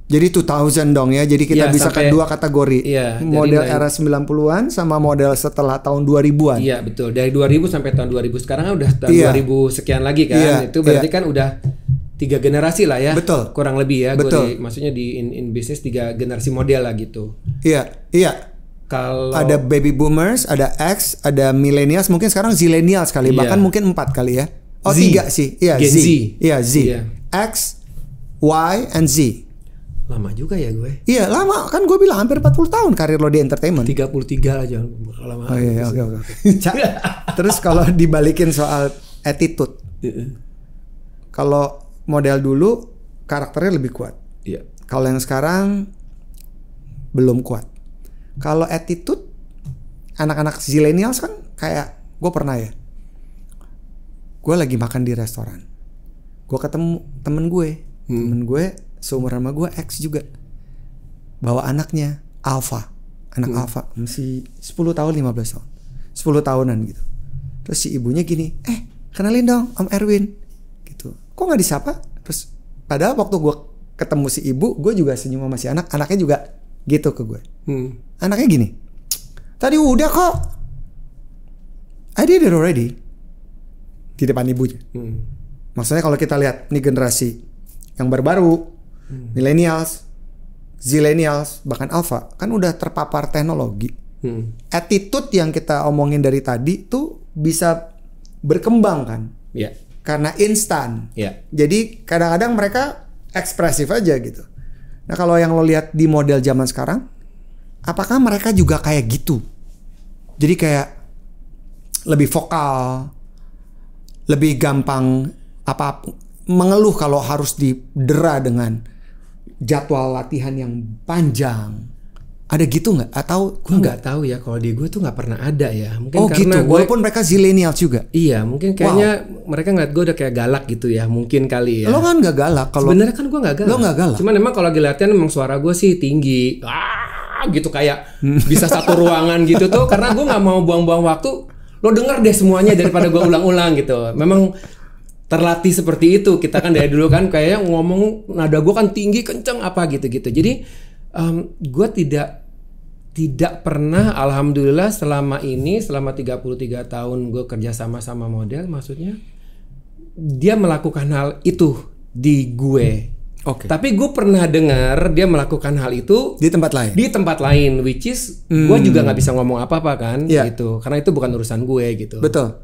Jadi 2000 dong ya. Jadi kita bisa kan dua kategori. Model era 90-an sama model setelah tahun 2000-an. Iya, betul. Dari 2000 sampai tahun 2000. Sekarang kan udah tahun 2000 sekian lagi kan. Itu berarti kan udah 3 generasi lah ya. Betul. Kurang lebih ya. Maksudnya di in business 3 generasi model lah gitu. Iya. Kalau ada baby boomers, ada X, ada millennials, mungkin sekarang zillennials kali, bahkan mungkin 4 kali ya. Oh, Z. 3 sih. Iya, Z. Iya, Z. X, Y, and Z. Lama juga ya gue. Iya, lama. Kan gue bilang hampir 40 tahun karir lo di entertainment. 33 aja lama. Oh iya, oke. Terus kalau dibalikin soal attitude. Kalau model dulu karakternya lebih kuat. Iya. Kalau yang sekarang belum kuat. Kalau attitude, anak-anak zillennials kan kayak gue pernah ya. Gue lagi makan di restoran. Gue ketemu temen gue. Temen gue seumur sama gue X juga. Bawa anaknya Alpha. Anak Alpha. Masih 10 tahun 15 tahun. 10 tahunan gitu. Terus si ibunya gini. Kenalin dong Om Erwin. Gitu. Kok gak disapa? Terus padahal waktu gue ketemu si ibu, gue juga senyum sama si anak. Anaknya juga gitu ke gue. Anaknya gini, tadi udah kok, I did it already, di depan ibunya. Maksudnya kalau kita lihat nih generasi yang baru-baru, millennials, zillennials, bahkan alpha, kan udah terpapar teknologi. Attitude yang kita omongin dari tadi tuh bisa berkembang kan, karena instan. Jadi kadang-kadang mereka ekspresif aja gitu. Nah kalau yang lo lihat di model zaman sekarang, apakah mereka juga kayak gitu? Jadi kayak lebih vokal, lebih gampang mengeluh kalau harus didera dengan jadwal latihan yang panjang. Ada gitu nggak? Atau gue nggak tahu ya, kalau di gue tuh nggak pernah ada ya. Mungkin karena gitu. Walaupun mereka zillennials juga. Iya, mungkin kayaknya mereka ngeliat gue udah kayak galak gitu ya, mungkin kali ya. Lo kan nggak galak kalau. Sebenarnya kan gue nggak galak. Lo nggak galak. Cuman emang kalau dilihatin emang suara gue sih tinggi, gitu kayak bisa satu ruangan gitu tuh. Karena gue nggak mau buang-buang waktu. Lo denger deh semuanya daripada gue ulang-ulang gitu. Memang terlatih seperti itu. Kita kan dari dulu kan kayaknya ngomong nada gue kan tinggi kenceng apa gitu-gitu. Jadi gue tidak pernah, alhamdulillah selama 33 tahun gue kerja sama model, maksudnya dia melakukan hal itu di gue. Tapi gue pernah dengar dia melakukan hal itu di tempat lain. Di tempat lain, which is gue juga nggak bisa ngomong apa-apa kan, gitu. Karena itu bukan urusan gue gitu. Betul.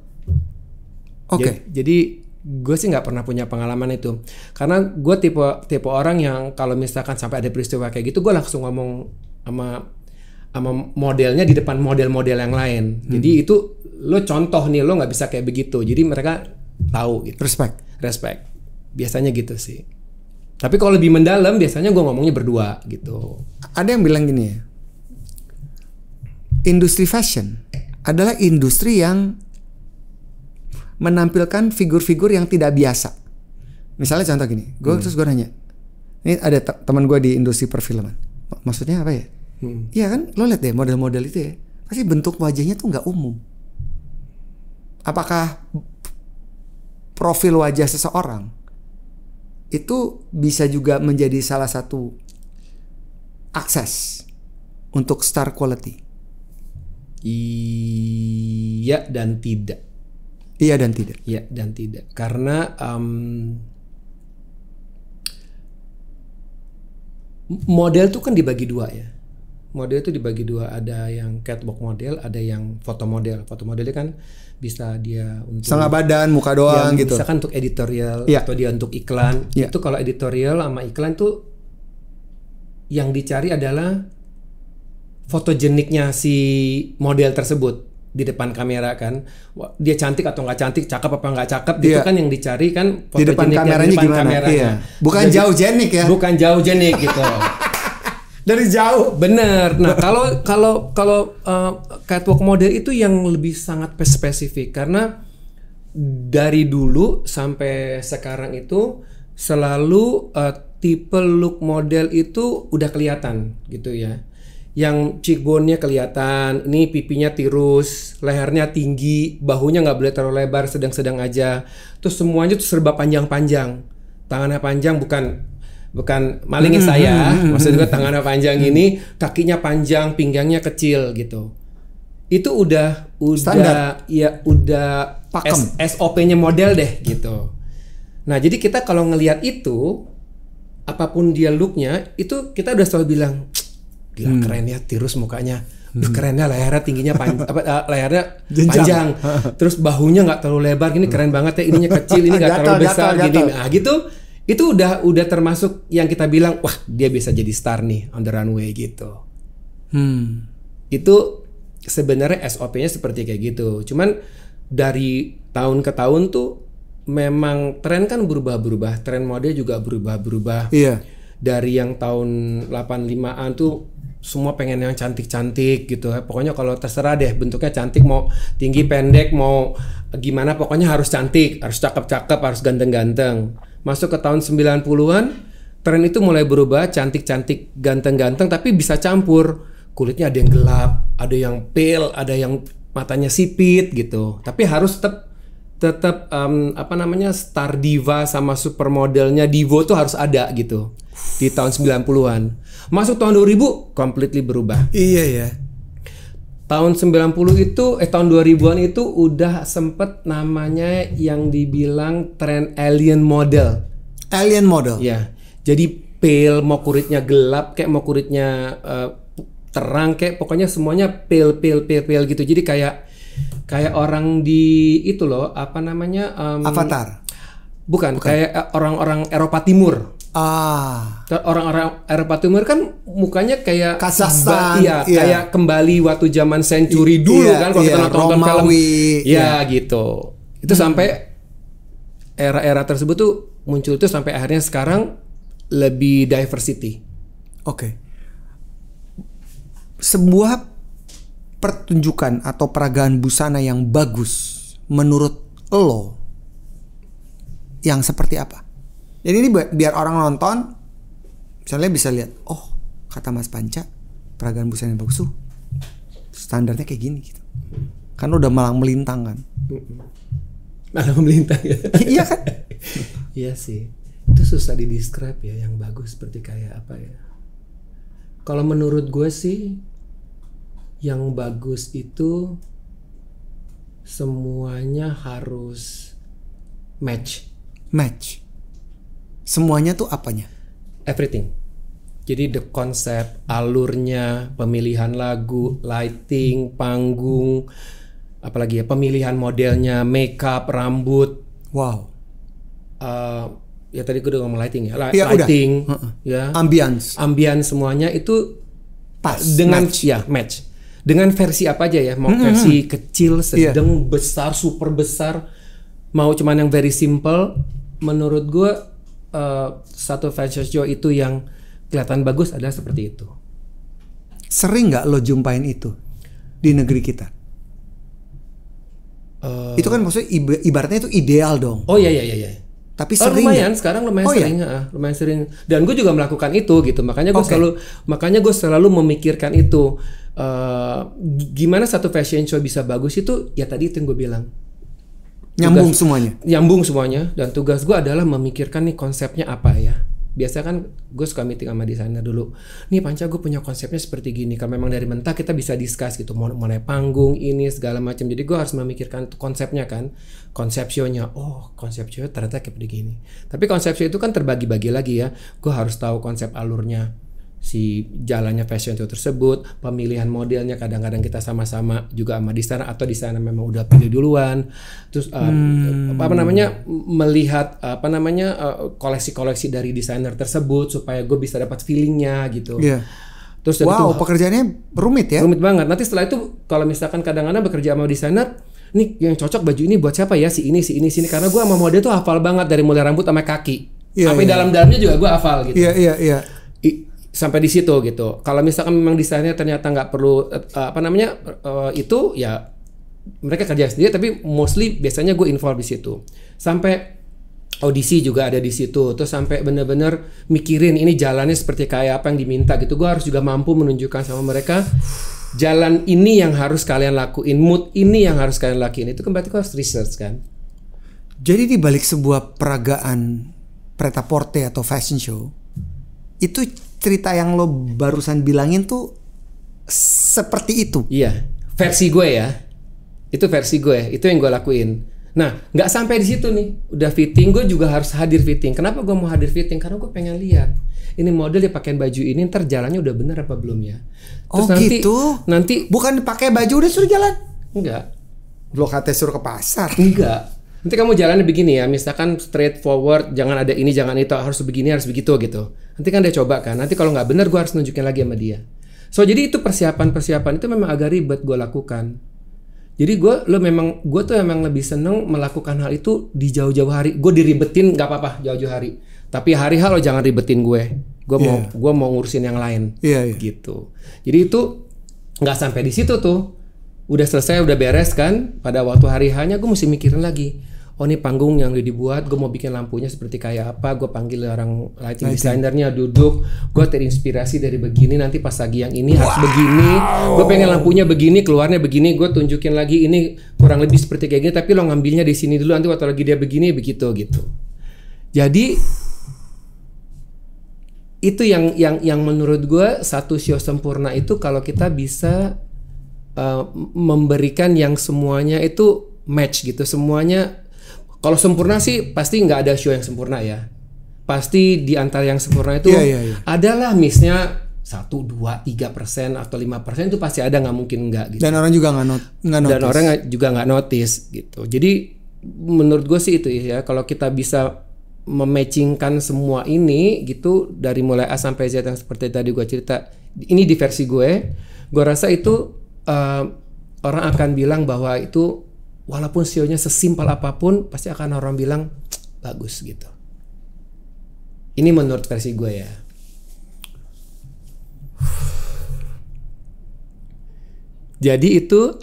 Jadi gue sih nggak pernah punya pengalaman itu. Karena gue tipe orang yang kalau misalkan sampai ada peristiwa kayak gitu, gue langsung ngomong sama modelnya di depan model-model yang lain. Jadi itu lo contoh nih, lo nggak bisa kayak begitu. Jadi mereka tahu gitu. Respect. Biasanya gitu sih. Tapi kalau lebih mendalam biasanya gue ngomongnya berdua gitu. Ada yang bilang gini ya, industri fashion adalah industri yang menampilkan figur-figur yang tidak biasa. Misalnya contoh gini, terus gue nanya, ini ada teman gue di industri perfilman. Maksudnya apa ya? Iya kan, lo lihat deh model-model itu ya, pasti bentuk wajahnya tuh nggak umum. Apakah profil wajah seseorang itu bisa juga menjadi salah satu akses untuk star quality? Iya dan tidak. Iya dan tidak. Iya dan tidak. Karena model tuh kan dibagi dua ya. Model itu dibagi dua, ada yang catwalk model, ada yang foto model. Foto modelnya kan bisa dia untuk setengah badan, muka doang gitu. Misalkan untuk editorial atau dia untuk iklan. Itu kalau editorial sama iklan tuh yang dicari adalah fotogeniknya si model tersebut. di depan kamera kan, dia cantik atau nggak cantik, cakep apa nggak cakep, itu kan yang dicari kan di depan kameranya di depan gimana? Kameranya. Bukan jadi, jauh jenik ya? Bukan jauh jenik gitu. Dari jauh. Bener. Nah kalau catwalk model itu yang lebih sangat spesifik karena dari dulu sampai sekarang itu selalu tipe look model itu udah kelihatan gitu ya. Yang cheekbone-nya kelihatan, ini pipinya tirus, lehernya tinggi, bahunya nggak boleh terlalu lebar, sedang-sedang aja. Terus semuanya tuh serba panjang-panjang, tangannya panjang, bukan malingnya saya, maksudnya tangannya panjang ini, kakinya panjang, pinggangnya kecil gitu. Itu udah standar. Ya udah SOP-nya model deh gitu. Nah jadi kita kalau ngelihat itu, apapun dia look-nya, itu kita udah selalu bilang, gila keren ya, tirus mukanya, kerennya lehernya tingginya lehernya panjang, terus bahunya nggak terlalu lebar, gini keren banget ya, ininya kecil, ini nggak terlalu besar, gini, nah gitu, itu udah termasuk yang kita bilang, wah dia bisa jadi star nih on the runway gitu. Itu sebenarnya SOP-nya seperti kayak gitu, cuman dari tahun ke tahun tuh memang tren kan berubah-berubah, tren mode juga berubah-berubah. Iya. Dari yang tahun 85-an tuh semua pengen yang cantik-cantik gitu. Pokoknya kalau terserah deh bentuknya cantik, mau tinggi pendek mau gimana, pokoknya harus cantik, harus cakep-cakep, harus ganteng-ganteng. Masuk ke tahun 90-an, tren itu mulai berubah, cantik-cantik, ganteng-ganteng, tapi bisa campur. Kulitnya ada yang gelap, ada yang pale, ada yang matanya sipit gitu. Tapi harus tetap star diva sama supermodelnya Divo tuh harus ada gitu di tahun 90-an. Masuk tahun 2000 completely berubah. Iya ya. Tahun 90 itu tahun 2000-an itu udah sempet namanya yang dibilang tren alien model. Alien model. Ya. Jadi pale, mau kulitnya gelap kayak mau kulitnya terang kayak, pokoknya semuanya pale gitu. Jadi kayak orang di itu loh, apa namanya? Avatar. Bukan. Kayak orang-orang Eropa Timur. Orang-orang Eropa Timur kan mukanya kayak Kazakhstan. Kayak kembali waktu zaman century dulu kan, kalau kita nonton film. Gitu. Itu sampai era-era tersebut tuh muncul tuh sampai akhirnya sekarang lebih diversity. Oke. Sebuah pertunjukan atau peragaan busana yang bagus menurut lo yang seperti apa? Jadi ini biar orang nonton misalnya bisa lihat, oh kata Mas Panca peragaan busana yang bagus tuh standarnya kayak gini gitu. Kan udah malang melintang kan. Malang melintang ya. Iya kan? Iya sih. Itu susah di-describe ya, yang bagus seperti kayak apa ya. Kalau menurut gue sih yang bagus itu semuanya harus match. Semuanya tuh apanya? Everything. Jadi the konsep, alurnya, pemilihan lagu, lighting, panggung, apalagi ya, pemilihan modelnya, makeup, rambut. Wow. Ya tadi gue udah ngomong lighting ya. Lighting, ya. Ambience semuanya itu pas dengan match. Dengan versi apa aja ya, mau versi kecil, sedang, besar, super besar, mau cuman yang very simple. Menurut gue satu fashion show itu yang kelihatan bagus adalah seperti itu. Sering nggak lo jumpain itu di negeri kita? Itu kan maksudnya ibaratnya itu ideal dong. Oh iya. Tapi sering lumayan sekarang lumayan sering. Dan gue juga melakukan itu gitu. Makanya gue selalu memikirkan itu. Gimana satu fashion show bisa bagus itu ya tadi itu yang gue bilang. Nyambung semuanya. Dan tugas gue adalah memikirkan nih konsepnya apa ya. Biasa kan gue suka meeting sama desainer dulu. Nih Panca, gue punya konsepnya seperti gini. Kalau memang dari mentah kita bisa discuss gitu. Mulai panggung ini segala macam. Jadi gue harus memikirkan konsepnya kan. Konsep show-nya. Oh konsep show ternyata kayak begini. Tapi konsep show itu kan terbagi-bagi lagi ya. Gue harus tahu konsep alurnya. Si jalannya fashion show tersebut, pemilihan modelnya kadang-kadang kita sama-sama juga sama desainer atau desainer memang udah pilih duluan. Terus melihat koleksi-koleksi dari desainer tersebut supaya gue bisa dapat feelingnya gitu. Terus pekerjaannya rumit ya? Rumit banget. Nanti setelah itu kalau misalkan kadang-kadang bekerja sama desainer, nih yang cocok baju ini buat siapa ya? Si ini. Karena gue sama model tuh hafal banget dari mulai rambut sampai kaki. Sampai dalam-dalamnya juga gue hafal gitu. Iya. Sampai di situ gitu. Kalau misalkan memang desainnya ternyata nggak perlu itu ya mereka kerja sendiri. Tapi mostly biasanya gue involve di situ. Sampai audisi juga ada di situ, terus sampai bener-bener mikirin ini jalannya seperti kayak apa yang diminta gitu. Gue harus juga mampu menunjukkan sama mereka jalan ini yang harus kalian lakuin, mood ini yang harus kalian lakuin. Itu kan berarti gue harus research kan. Jadi di balik sebuah peragaan pret-a-porter atau fashion show, itu cerita yang lo barusan bilangin tuh seperti itu. Iya, versi gue ya. Itu versi gue, itu yang gue lakuin. Nah, nggak sampai di situ nih. Udah fitting, gue juga harus hadir fitting. Kenapa gue mau hadir fitting? Karena gue pengen lihat ini model dia pakai baju ini, ntar jalannya udah bener apa belum ya. Terus nanti bukan pakai baju udah suruh jalan? Enggak. Lo katanya suruh ke pasar? Enggak. Nanti kamu jalannya begini ya, misalkan straight forward, jangan ada ini, jangan itu, harus begini, harus begitu gitu. Nanti kan dia coba kan. Nanti kalau nggak bener, gue harus nunjukin lagi sama dia. So jadi itu persiapan itu memang agak ribet gue lakukan. Jadi gue tuh emang lebih seneng melakukan hal itu di jauh-jauh hari. Gue diribetin nggak apa-apa jauh-jauh hari. Tapi hari lo jangan ribetin gue. Gue mau ngurusin yang lain. Gitu. Jadi itu nggak sampai di situ tuh. Udah selesai, udah beres kan. Pada waktu hari hanya gue mesti mikirin lagi. Oh ini panggung yang udah dibuat, gue mau bikin lampunya seperti kayak apa. Gue panggil orang lighting designernya duduk. Gue terinspirasi dari begini. Nanti pas lagi yang ini harus begini. Gue pengen lampunya begini, keluarnya begini. Gue tunjukin lagi ini kurang lebih seperti kayak gini. Tapi lo ngambilnya di sini dulu. Nanti waktu lagi dia begini begitu gitu. Jadi itu yang menurut gue satu show sempurna itu kalau kita bisa memberikan yang semuanya itu match gitu. Semuanya. Kalau sempurna sih pasti nggak ada show yang sempurna ya. Pasti di antara yang sempurna itu adalah miss-nya 1, 2, 3% atau 5% itu pasti ada, nggak mungkin nggak gitu. Dan orang juga nggak notice. Dan orang juga nggak notice gitu. Jadi menurut gue sih itu ya. Kalau kita bisa mematchingkan semua ini gitu dari mulai A sampai Z yang seperti tadi gue cerita. Ini di versi gue rasa itu orang akan bilang bahwa itu walaupun show-nya sesimpel apapun pasti akan orang bilang bagus gitu. Ini menurut versi gue ya. Jadi itu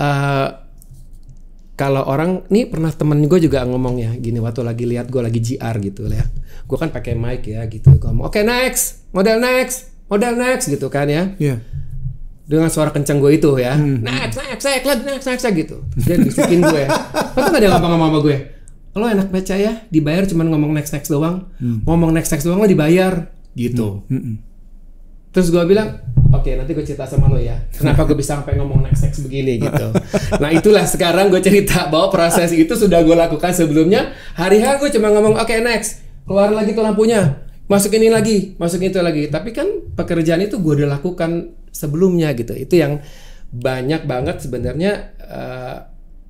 kalau orang nih pernah temen gue juga ngomong ya gini waktu lagi lihat gue lagi GR gitu ya. Gue kan pakai mic ya gitu. Gue ngomong oke, next, model next gitu kan ya. Dengan suara kencang gue itu ya, next gitu. Dia bisikin gue. Lo tuh gak ada ngomong sama gue. Lo enak baca ya, dibayar cuman ngomong next doang. Ngomong next doang lo dibayar gitu. Terus gue bilang, oke, nanti gue cerita sama lo ya. Kenapa gue bisa sampai ngomong next begini gitu. Nah itulah sekarang gue cerita bahwa proses itu sudah gue lakukan sebelumnya. Hari-hari gue cuma ngomong oke, next, keluar lagi tuh lampunya. Masuk ini lagi, masuk itu lagi. Tapi kan pekerjaan itu gue udah lakukan sebelumnya gitu. Itu yang banyak banget sebenarnya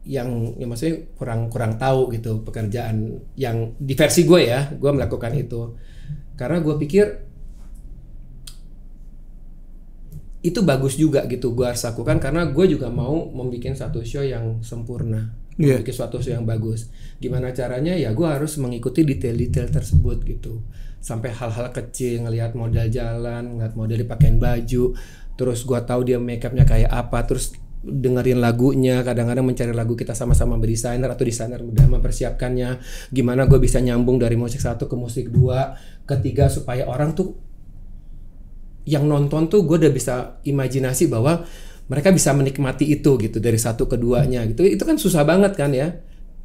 yang maksudnya kurang tahu gitu pekerjaan yang di versi gue ya. Gue melakukan itu karena gue pikir itu bagus juga gitu. Gue harus lakukan karena gue juga mau membuat satu show yang sempurna, membuat suatu show yang bagus. Gimana caranya ya gue harus mengikuti detail-detail tersebut gitu. Sampai hal-hal kecil, ngelihat model jalan, ngelihat model dipakein baju, terus gue tahu dia make upnya kayak apa, terus dengerin lagunya, kadang-kadang mencari lagu kita sama-sama berdesainer atau desainer udah mempersiapkannya, gimana gue bisa nyambung dari musik 1 ke musik 2, ketiga supaya orang tuh yang nonton tuh gue udah bisa imajinasi bahwa mereka bisa menikmati itu gitu dari 1 ke 2-nya gitu. Itu kan susah banget kan ya.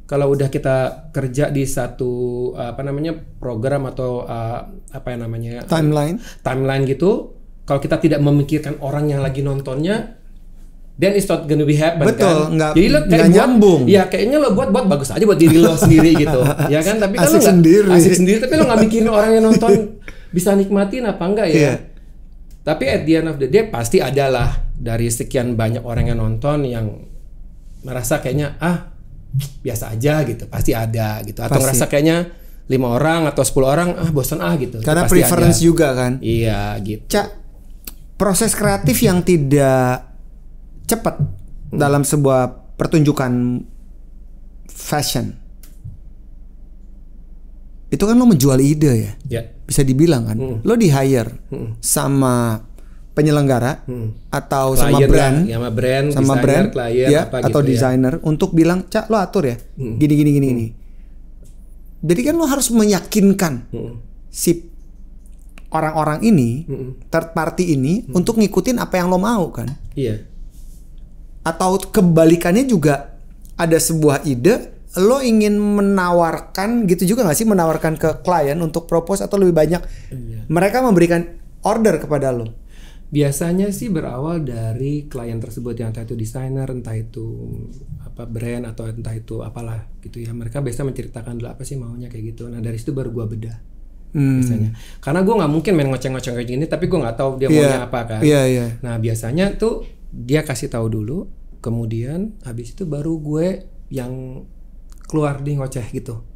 Kalau udah kita kerja di satu program atau timeline gitu, kalau kita tidak memikirkan orang yang lagi nontonnya, then it's not gonna be happen. Betul, kan? Jadi lo kayak nyambung. Ya kayaknya lo buat bagus aja buat diri lo sendiri gitu, ya kan? Tapi kan lo nggak asik sendiri, tapi lo nggak mikirin orang yang nonton bisa nikmatin apa enggak ya? Tapi at the end of the day pasti adalah dari sekian banyak orang yang nonton yang merasa kayaknya biasa aja gitu, pasti ada gitu, atau ngerasa kayaknya 5 orang atau 10 orang bosan gitu. Karena pasti preference ada. Juga kan. Iya gitu. Cak, proses kreatif yang tidak cepat dalam sebuah pertunjukan fashion. Itu kan lo menjual ide ya. Bisa dibilang kan. Lo di hire sama penyelenggara atau sama brand, designer, klien, ya, apa atau gitu desainer untuk bilang, Cak, lo atur ya, gini. Jadi kan lo harus meyakinkan si orang-orang ini, third party ini, untuk ngikutin apa yang lo mau kan. Iya. Atau kebalikannya juga, ada sebuah ide, lo ingin menawarkan gitu juga gak sih, menawarkan ke klien untuk propose, atau lebih banyak mereka memberikan order kepada lo? Biasanya sih berawal dari klien tersebut, yang entah itu desainer, entah itu apa brand, atau entah itu apalah gitu ya. Mereka biasa menceritakan dulu apa sih maunya kayak gitu. Nah dari situ baru gua bedah biasanya. Karena gua nggak mungkin main ngoceng-ngoceng kayak gini, tapi gua nggak tahu dia maunya apa kan. Nah biasanya tuh dia kasih tahu dulu, kemudian habis itu baru gue yang keluar di ngoceh gitu.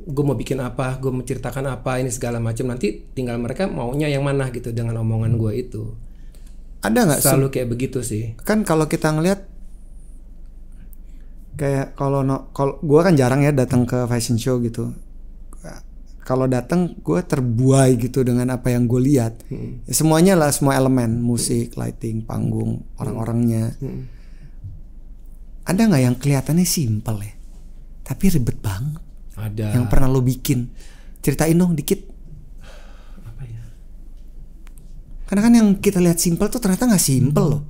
Gue mau bikin apa, gue menceritakan apa, ini segala macam. Nanti tinggal mereka maunya yang mana gitu dengan omongan gue itu. Ada nggak selalu kayak begitu sih? Kan kalau kita ngelihat, kayak kalau gue kan jarang ya datang ke fashion show gitu. Kalau datang gue terbuai gitu dengan apa yang gue lihat. Ya, semuanya lah, semua elemen, musik, lighting, panggung, orang-orangnya. Ada nggak yang kelihatannya simple ya, tapi ribet banget? Ada. Yang pernah lo bikin, ceritain dong dikit. Apa ya? Karena kan yang kita lihat simple tuh ternyata nggak simple loh.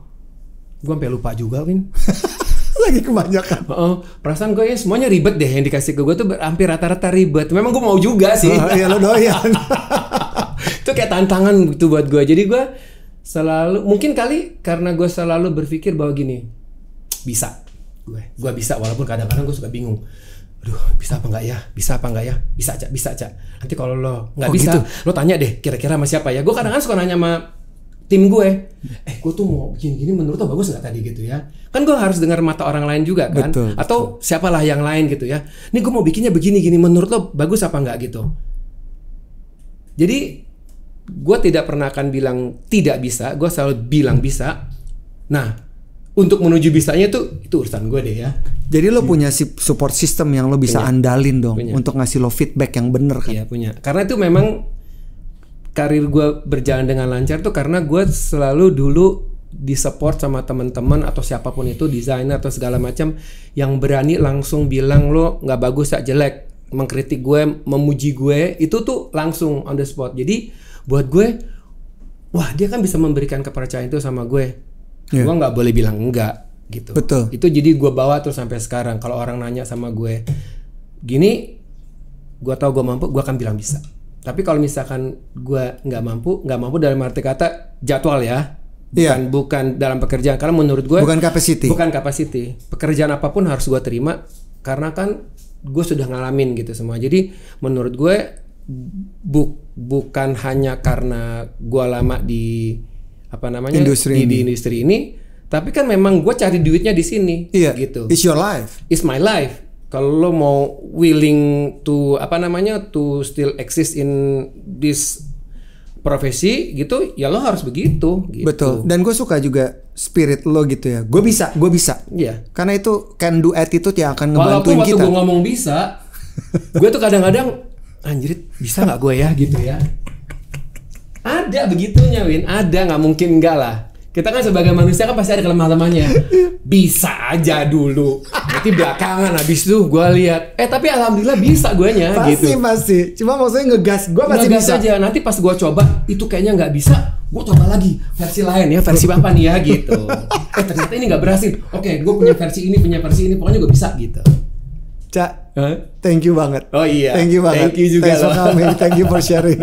Gue sampai lupa juga, Win. Lagi kebanyakan. Perasaan gue ya semuanya ribet deh yang dikasih ke gue tuh, hampir rata-rata ribet. Memang gue mau juga sih. Iya lo doyan. Itu kayak tantangan gitu buat gue. Jadi gue selalu, mungkin kali karena gue selalu berpikir bahwa gini, bisa. Gue bisa, walaupun kadang-kadang gue suka bingung. Aduh, bisa apa enggak ya? Bisa apa enggak ya? Bisa, Cak. Nanti kalau lo enggak bisa, gitu? Lo tanya deh kira-kira sama siapa ya? Gue kadang-kadang suka nanya sama tim gue. Gue tuh mau gini-gini, menurut lo bagus enggak tadi gitu ya? Kan gue harus dengar mata orang lain juga kan? Betul, atau siapalah yang lain gitu ya. Nih gue mau bikinnya begini-gini, menurut lo bagus apa enggak gitu. Jadi gue tidak pernah akan bilang tidak bisa, gue selalu bilang bisa. Nah, untuk menuju bisanya itu urusan gue deh ya. Jadi lo punya support system yang lo bisa andalin dong untuk ngasih lo feedback yang bener kan? Iya punya. Karena itu memang karir gue berjalan dengan lancar tuh karena gue selalu dulu disupport sama teman-teman atau siapapun itu, desainer atau segala macam, yang berani langsung bilang lo nggak bagus, tak jelek, mengkritik gue, memuji gue, itu tuh langsung on the spot. Jadi buat gue, wah dia kan bisa memberikan kepercayaan itu sama gue. Gue nggak boleh bilang enggak gitu. Betul. Itu jadi gue bawa terus sampai sekarang. Kalau orang nanya sama gue gini, gue tahu gue mampu, gue akan bilang bisa. Tapi kalau misalkan gue nggak mampu dalam arti kata jadwal ya, bukan dalam pekerjaan. Karena menurut gue bukan capacity. Pekerjaan apapun harus gue terima karena kan gue sudah ngalamin gitu semua. Jadi menurut gue bukan hanya karena gue lama di industri ini, tapi kan memang gue cari duitnya di sini, gitu. It's your life. It's my life. Kalau lo mau willing to to still exist in this profesi gitu, ya lo harus begitu. Gitu. Betul. Dan gue suka juga spirit lo gitu ya. Gue bisa. Iya. Karena itu can do attitude yang akan ngebantuin waktu kita. Walaupun gue ngomong bisa, gue tuh kadang-kadang anjir bisa nggak gue ya gitu ya. Ada begitunya, Win. Ada, nggak mungkin enggak lah. Kita kan sebagai manusia kan pasti ada kelemah-lemahnya. Bisa aja dulu. Nanti belakangan habis itu gue lihat. Tapi alhamdulillah bisa guenya gitu. Pasti. Cuma maksudnya ngegas. Gue pasti bisa. Aja. Nanti pas gue coba itu kayaknya nggak bisa. Gue coba lagi versi lain ya. Versi apa nih ya gitu. Ternyata ini nggak berhasil. Oke, gue punya versi ini. Pokoknya gue bisa gitu. Cak, thank you banget. Oh iya. Thank you banget. Thank you juga. Thanks for coming. Thank you for sharing.